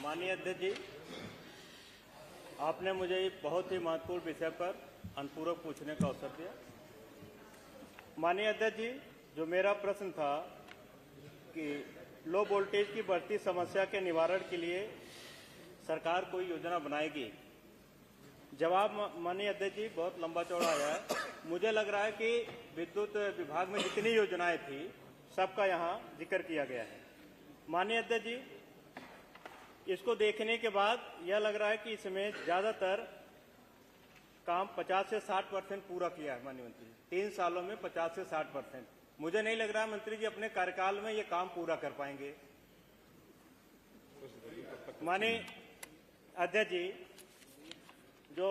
माननीय अध्यक्ष जी, आपने मुझे एक बहुत ही महत्वपूर्ण विषय पर अनुपूरक पूछने का अवसर दिया। माननीय अध्यक्ष जी, जो मेरा प्रश्न था कि लो वोल्टेज की बढ़ती समस्या के निवारण के लिए सरकार कोई योजना बनाएगी, जवाब माननीय अध्यक्ष जी बहुत लंबा चौड़ा आया है। मुझे लग रहा है कि विद्युत विभाग में जितनी योजनाएं थी सबका यहाँ जिक्र किया गया है। माननीय अध्यक्ष जी, इसको देखने के बाद यह लग रहा है कि इसमें ज्यादातर काम 50 से 60% पूरा किया है। माननीय मंत्री जी, 3 सालों में 50 से 60%। मुझे नहीं लग रहा मंत्री जी अपने कार्यकाल में ये काम पूरा कर पाएंगे। माननीय अध्यक्ष जी, जो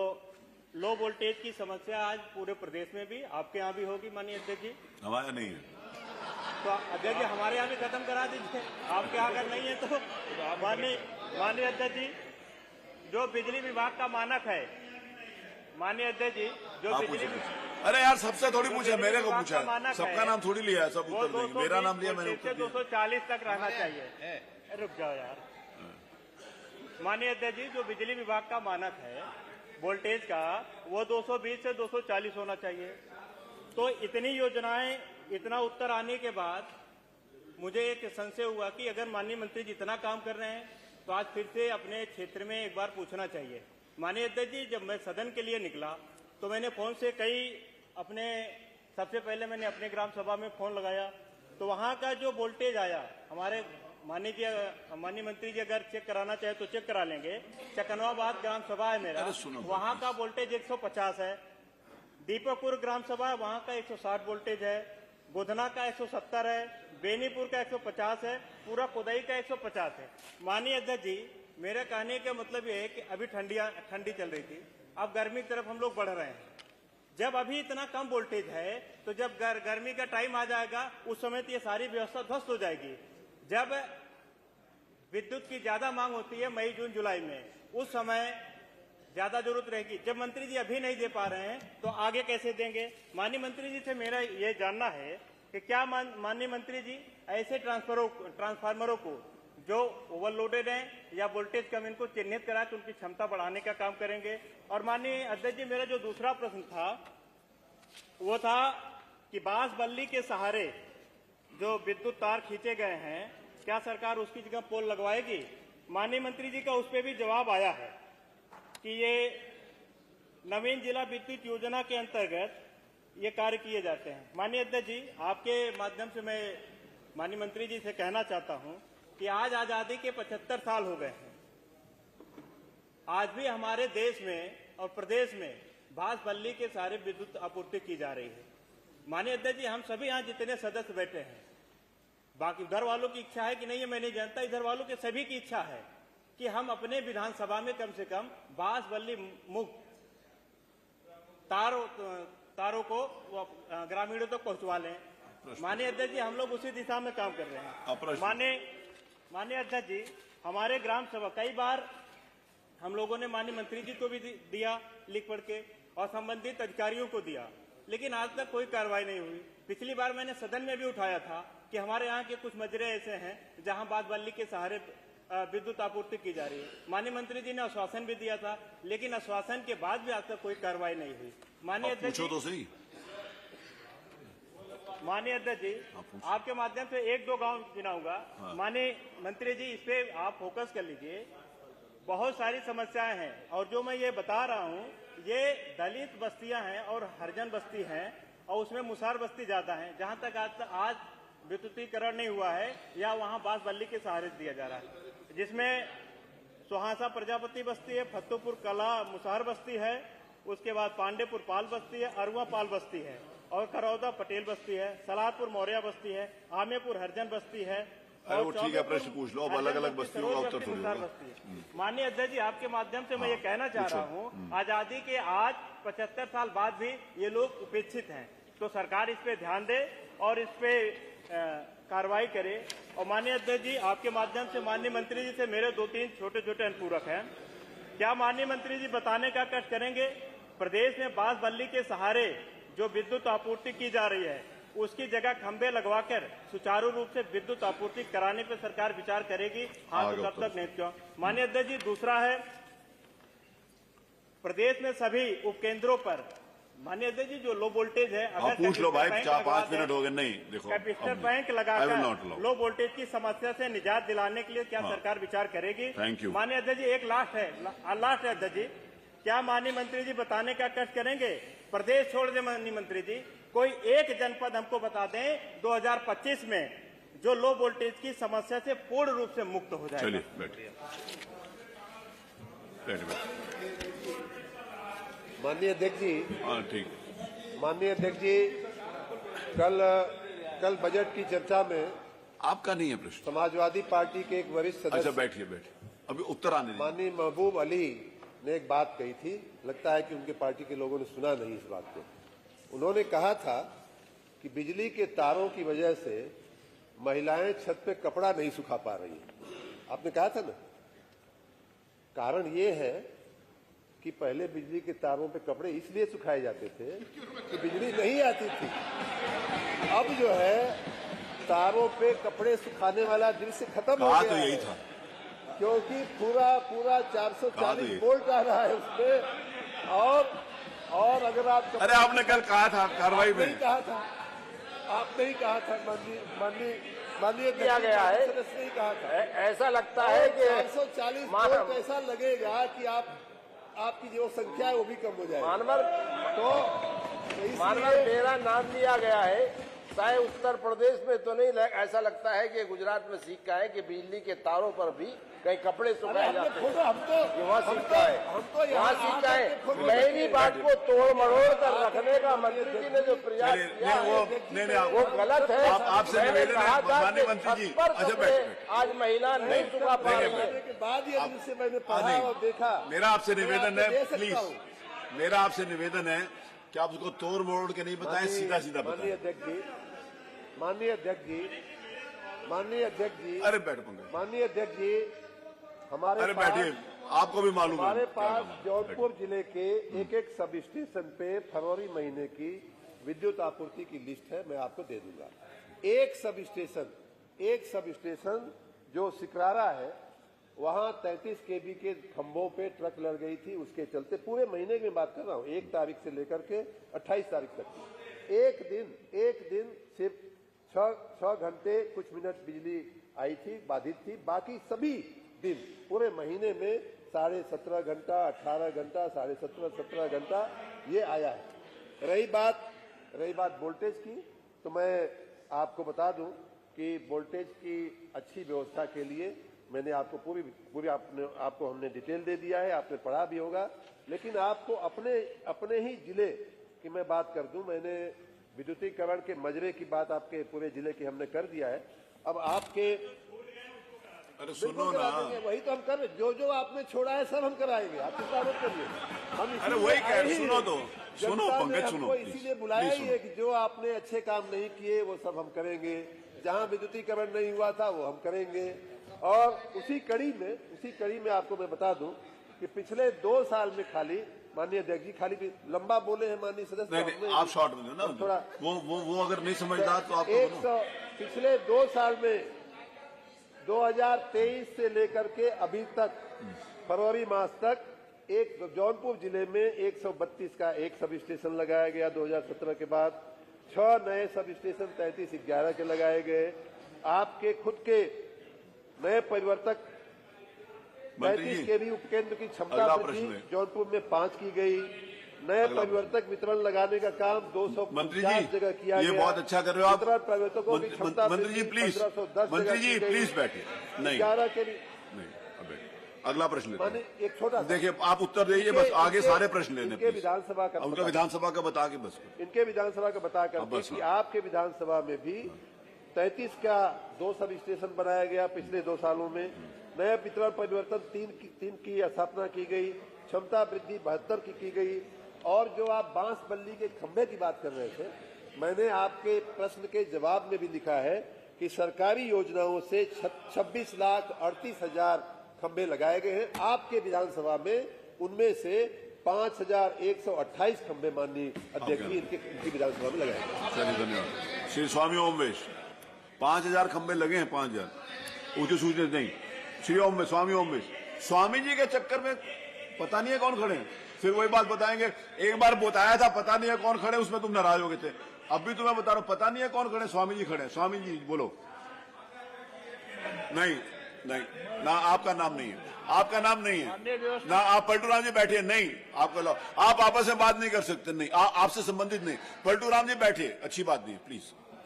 लो वोल्टेज की समस्या आज पूरे प्रदेश में भी, आपके यहाँ भी होगी माननीय अध्यक्ष जी। हमारे नहीं है तो अध्यक्ष जी हमारे यहाँ भी खत्म करा दीजिए, आपके यहाँ अगर नहीं है तो। माननीय अध्यक्ष जी, जो बिजली विभाग का मानक है, माननीय अध्यक्ष जी, जो बिजली, अरे यार सबसे थोड़ी पूछा, मेरे को पूछा, सबका नाम थोड़ी लिया, सब वो उत्तर देंगे। मेरा नाम लिया, मैंने उत्तर दिया। 240 तक रहना चाहिए। रुक जाओ यार। माननीय अध्यक्ष जी, जो बिजली विभाग का मानक है वोल्टेज का, वो 220 से 240 होना चाहिए। तो इतनी योजनाएं, इतना उत्तर आने के बाद मुझे एक संशय हुआ कि अगर माननीय मंत्री जी इतना काम कर रहे हैं तो आज फिर से अपने क्षेत्र में एक बार पूछना चाहिए। माननीय अध्यक्ष जी, जब मैं सदन के लिए निकला तो मैंने फोन से सबसे पहले मैंने अपने ग्राम सभा में फोन लगाया, तो वहां का जो वोल्टेज आया, हमारे माननीय मंत्री जी अगर चेक कराना चाहे तो चेक करा लेंगे। चकनवाबाद ग्राम सभा है मेरा, वहां का वोल्टेज 150 है। दीपकपुर ग्राम सभा, वहां का 160 वोल्टेज है। गोधना का 170 है। बेनीपुर का 150 है। पूरा कोदई का 150 है। माननीय अध्यक्ष जी, मेरे कहने का मतलब ये है कि अभी ठंडी चल रही थी, अब गर्मी की तरफ हम लोग बढ़ रहे हैं। जब अभी इतना कम वोल्टेज है तो जब गर्मी का टाइम आ जाएगा उस समय तो ये सारी व्यवस्था ध्वस्त हो जाएगी। जब विद्युत की ज्यादा मांग होती है मई जून जुलाई में, उस समय ज्यादा जरूरत रहेगी। जब मंत्री जी अभी नहीं दे पा रहे हैं तो आगे कैसे देंगे? माननीय मंत्री जी से मेरा ये जानना है कि क्या माननीय मंत्री जी ऐसे ट्रांसफार्मरों को जो ओवरलोडेड हैं या वोल्टेज कम, इनको चिन्हित करा के उनकी क्षमता बढ़ाने का काम करेंगे? और माननीय अध्यक्ष जी, मेरा जो दूसरा प्रश्न था वो था कि बांस बल्ली के सहारे जो विद्युत तार खींचे गए हैं, क्या सरकार उसकी जगह पोल लगवाएगी? माननीय मंत्री जी का उस पर भी जवाब आया है कि ये नवीन जिला विद्युत योजना के अंतर्गत ये कार्य किए जाते हैं। माननीय अध्यक्ष जी, आपके माध्यम से मैं माननीय मंत्री जी से कहना चाहता हूं कि आज आजादी के 75 साल हो गए हैं। आज भी हमारे देश में और प्रदेश में बांस बल्ली के सारे विद्युत आपूर्ति की जा रही है। माननीय अध्यक्ष जी, हम सभी यहाँ जितने सदस्य बैठे हैं, बाकी उधर वालों की इच्छा है कि नहीं है मैं नहीं जानता, इधर वालों के सभी की इच्छा है कि हम अपने विधानसभा में कम से कम बांस बल्ली मुक्त तारों को ग्रामीणों तक पहुंचवा लें। माननीय अध्यक्ष जी, हम लोग उसी दिशा में काम कर रहे हैं। माननीय अध्यक्ष जी, हमारे ग्राम सभा कई बार हम लोगों ने माननीय मंत्री जी को भी दिया लिख पढ़ के और संबंधित अधिकारियों को दिया, लेकिन आज तक कोई कार्रवाई नहीं हुई। पिछली बार मैंने सदन में भी उठाया था कि हमारे यहाँ के कुछ मजरे ऐसे हैं जहां बांस बल्ली के सहारे विद्युत आपूर्ति की जा रही है। माननीय मंत्री जी ने आश्वासन भी दिया था, लेकिन आश्वासन के बाद भी आज तक कोई कार्रवाई नहीं हुई। माननीय अध्यक्ष जी, माननीय अध्यक्ष जी, आपके माध्यम से 1-2 गांव गिनाऊंगा। माननीय मंत्री जी, इस पे आप फोकस कर लीजिए। बहुत सारी समस्याएं हैं और जो मैं ये बता रहा हूं ये दलित बस्तियां हैं और हरिजन बस्ती हैं और उसमें मुसार बस्ती ज्यादा है, जहां तक आज विद्युतीकरण नहीं हुआ है या वहां बांस बल्ली के सहारे दिया जा रहा है, जिसमें सुहासा प्रजापति बस्ती है, फत्तूपुर कला मुसार बस्ती है, उसके बाद पांडेपुर पाल बस्ती है, अरुआ पाल बस्ती है और करौदा पटेल बस्ती है, सलाहपुर मौर्या बस्ती है, आमेपुर हरिजन बस्ती है। अरे वो ठीक है, प्रश्न पूछ लो, अब अलग अलग बस्तियों का उत्तर थोड़ी होगा। माननीय अध्यक्ष जी, आपके माध्यम से मैं ये कहना चाह रहा हूँ, आजादी के आज 75 साल बाद भी ये लोग उपेक्षित हैं, तो सरकार इस पे ध्यान दे और इस पे कार्रवाई करे। और माननीय अध्यक्ष जी, आपके माध्यम से माननीय मंत्री जी से मेरे 2-3 छोटे अनुपूरक हैं। क्या माननीय मंत्री जी बताने का कष्ट करेंगे, प्रदेश में बांस बल्ली के सहारे जो विद्युत आपूर्ति की जा रही है, उसकी जगह खंभे लगवाकर सुचारू रूप से विद्युत आपूर्ति कराने पर सरकार विचार करेगी। हाँ तो तब तक नहीं क्यों? माननीय अध्यक्ष जी, दूसरा है प्रदेश में सभी उपकेंद्रों पर माननीय अध्यक्ष जी जो लो वोल्टेज है, अगर पूछ लो भाई, 4-5 मिनट हो गए। नहीं देखो, कैपेसिटर बैंक लगाकर लो वोल्टेज की समस्या से निजात दिलाने के लिए क्या सरकार विचार करेगी? Thank you. माननीय अध्यक्ष जी एक लास्ट है अध्यक्ष जी, क्या माननीय मंत्री जी बताने का कष्ट करेंगे? प्रदेश छोड़ दे माननीय मंत्री जी, कोई एक जनपद हमको बता दें 2025 में जो लो वोल्टेज की समस्या से पूर्ण रूप से मुक्त हो जाए। चलिए बैठिए। माननीय अध्यक्ष जी, हाँ ठीक। माननीय अध्यक्ष जी, कल बजट की चर्चा में आपका नहीं है प्रश्न। समाजवादी पार्टी के एक वरिष्ठ अच्छा सदस्य बैठिए, अभी उत्तर आने दीजिए। माननीय महबूब अली ने एक बात कही थी, लगता है कि उनके पार्टी के लोगों ने सुना नहीं इस बात को। उन्होंने कहा था कि बिजली के तारों की वजह से महिलाएं छत पे कपड़ा नहीं सुखा पा रही हैं। आपने कहा था ना, कारण ये है कि पहले बिजली के तारों पे कपड़े इसलिए सुखाए जाते थे कि बिजली नहीं आती थी। अब जो है तारों पे कपड़े सुखाने वाला दृश्य खत्म हो गया। तो यही था, क्योंकि पूरा 440 वोल्ट आ रहा है उसमें। और अगर आप अरे आपने कल कहा था कार्रवाई में, नहीं कहा था, आपने ही कहा था, माननीय किया गया है, नहीं कहा था। ऐसा लगता है कि 440 वोल्ट ऐसा लगेगा कि आपकी जो संख्या है वो भी कम हो जाएगी। मानवर मेरा नाम लिया गया है, चाहे उत्तर प्रदेश में तो नहीं, ऐसा लगता है कि गुजरात में सीखा है कि बिजली के तारों पर भी कहीं कपड़े सुखाए जाते हैं। वहाँ सीखा है। मेरी बात को तोड़ मरोड़ कर रखने का मंत्री जी ने जो प्रयास किया वो गलत है। आपसे निवेदन है माननीय मंत्री जी, अच्छा बैठिए। आज महिला नहीं सुखा पा रही है। के बाद ये जिससे मैंने पढ़ा और देखा, मेरा आपसे निवेदन है, प्लीज मेरा आपसे निवेदन है कि आप उसको तोड़ मोड़ के नहीं बताएं, सीधा सीधा बताएं। माननीय अध्यक्ष जी, माननीय अध्यक्ष जी, अरे बैठ पंकज। माननीय अध्यक्ष जी, अरे बैठिए, आपको भी मालूम है हमारे पास जौनपुर जिले के एक सब स्टेशन पे फरवरी महीने की विद्युत आपूर्ति की लिस्ट है, मैं आपको दे दूंगा। एक सब स्टेशन जो सिकरारा है, वहां 33 केवी के खंभों पे ट्रक लड़ गई थी। उसके चलते पूरे महीने की बात कर रहा हूं, 1 तारीख से लेकर के 28 तारीख तक एक दिन सिर्फ 6 घंटे कुछ मिनट बिजली आई थी, बाधित थी। बाकी सभी दिन पूरे महीने में 17.5 घंटा, 18 घंटा, 17.5, 17 घंटा ये आया है। रही बात वोल्टेज की, तो मैं आपको बता दूं कि वोल्टेज की अच्छी व्यवस्था के लिए मैंने आपको पूरी आपको हमने डिटेल दे दिया है, आपने पढ़ा भी होगा। लेकिन आपको अपने ही जिले की मैं बात कर दूं, मैंने विद्युतीकरण के मजरे की बात आपके पूरे जिले की हमने कर दिया है। अब आपके अरे सुनो ना, वही तो हम कर रहे, जो आपने छोड़ा है सब हम कराएंगे, आप चिंता मत करिए। हम अरे वही कह रहे, सुनो पंकज, सुनो इसीलिए बुलाया ही है कि जो आपने अच्छे काम नहीं किए वो सब हम करेंगे, जहां विद्युतीकरण नहीं हुआ था वो हम करेंगे। और उसी कड़ी में आपको मैं बता दूं कि पिछले 2 साल में खाली, माननीय अध्यक्ष जी खाली भी लंबा बोले हैं माननीय सदस्य, आप शॉर्ट में दो ना थोड़ा, वो अगर नहीं समझदार तो आप पिछले 2 साल में 2023 से लेकर के अभी तक फरवरी मास तक एक जौनपुर जिले में 132 का एक सब स्टेशन लगाया गया। 2017 के बाद 6 नए सब स्टेशन 33-11 के लगाए गए। आपके खुद के नए परिवर्तक 35 केवी उपकेंद्र की क्षमता वृद्धि जौनपुर में 5 की गई। नए परिवर्तक वितरण लगाने का काम 250 जगह किया गया। ये बहुत अच्छा कर रहे हो आप। परिवर्तकों की क्षमता मंत्री जी प्लीज, मंत्री जी प्लीज बैठिए। नहीं 11 के लिए नहीं, अगला प्रश्न लेते हैं। एक छोटा, देखिए आप उत्तर दीजिए, बस आगे सारे प्रश्न लेने। इनके विधानसभा का, उनका विधानसभा का बता के बस, इनके विधानसभा का बता कर कि आपके विधानसभा में भी 33 का 2 सब स्टेशन बनाया गया पिछले 2 सालों में। नया वितरण परिवर्तन 3 की स्थापना की गई। क्षमता वृद्धि 72 की गई। और जो आप बांस बल्ली के खंभे की बात कर रहे थे, मैंने आपके प्रश्न के जवाब में भी लिखा है कि सरकारी योजनाओं से 26,38,000 खंभे लगाए गए हैं। आपके विधानसभा में उनमें से 5,128 खंभे माननीय अध्यक्ष जी इनकी विधानसभा में लगाए गए। धन्यवाद। श्री स्वामी ओमवेश 5000 खंबे लगे हैं, 5000 ऊंची सूचना नहीं। श्री ओम स्वामी ओमवेश, स्वामी जी के चक्कर में पता नहीं है कौन खड़े हैं, फिर वही बात बताएंगे। एक बार बताया था पता नहीं है कौन खड़े, उसमें तुम नाराज हो गए थे। अब भी तुम्हें बता रहा हूं पता नहीं है कौन खड़े, स्वामी जी खड़े। स्वामी जी बोलो। नहीं नहीं ना, आपका नाम नहीं है, आपका नाम नहीं है ना, आप पलटू राम जी बैठे नहीं, आपका लो, आप आपस में बात नहीं कर सकते, नहीं आपसे संबंधित नहीं। पलटू राम जी बैठे, अच्छी बात नहीं है, प्लीज।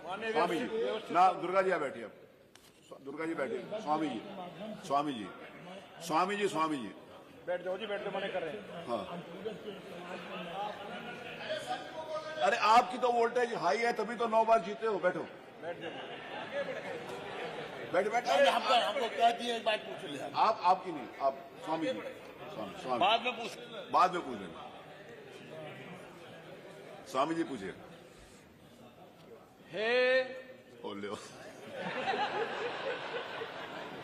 स्वामी जी ना, दुर्गा जी बैठे, अब दुर्गा जी बैठे। स्वामी जी, स्वामी जी, स्वामी जी, स्वामी जी बैठ जाओ जी, बैठ जाओ, मने कर रहे हैं। हाँ, अरे आपकी तो वोल्टेज हाई है, तभी तो 9 बार जीते हो। बैठो, बैठ बैठ। हमको कह दिए, एक बात पूछ ले। आप आपकी नहीं, आप स्वामी जी, स्वामी बाद में पूछ लेना। स्वामी जी पूछिए। हे बोलो।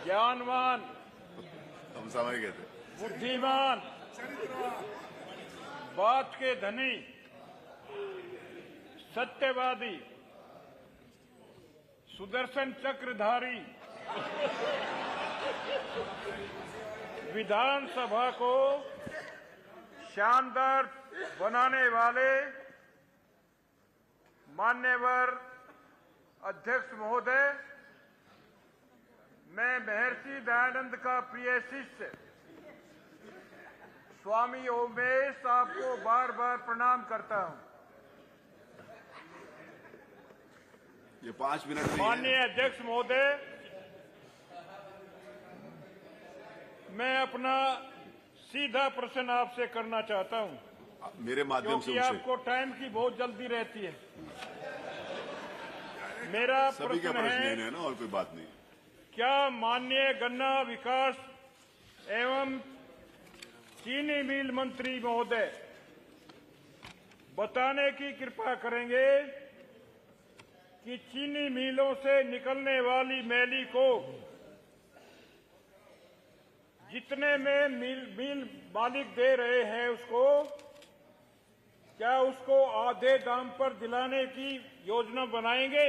ज्ञानवान, हम समझ गए थे। बुद्धिमान, बात के धनी, सत्यवादी, सुदर्शन चक्रधारी, विधानसभा को शानदार बनाने वाले मान्यवर अध्यक्ष महोदय, मैं महर्षि दयानंद का प्रिय शिष्य स्वामी ओमेश आपको बार बार प्रणाम करता हूं। ये 5 मिनट नहीं है। माननीय अध्यक्ष महोदय, मैं अपना सीधा प्रश्न आपसे करना चाहता हूं, मेरे माध्यम से क्योंकि आपको टाइम की बहुत जल्दी रहती है। मेरा सभी के प्रश्न प्रश्न है ना, और कोई बात नहीं। क्या माननीय गन्ना विकास एवं चीनी मिल मंत्री महोदय बताने की कृपा करेंगे कि चीनी मिलों से निकलने वाली मैली को जितने में मिल मालिक दे रहे हैं, उसको क्या उसको आधे दाम पर दिलाने की योजना बनाएंगे?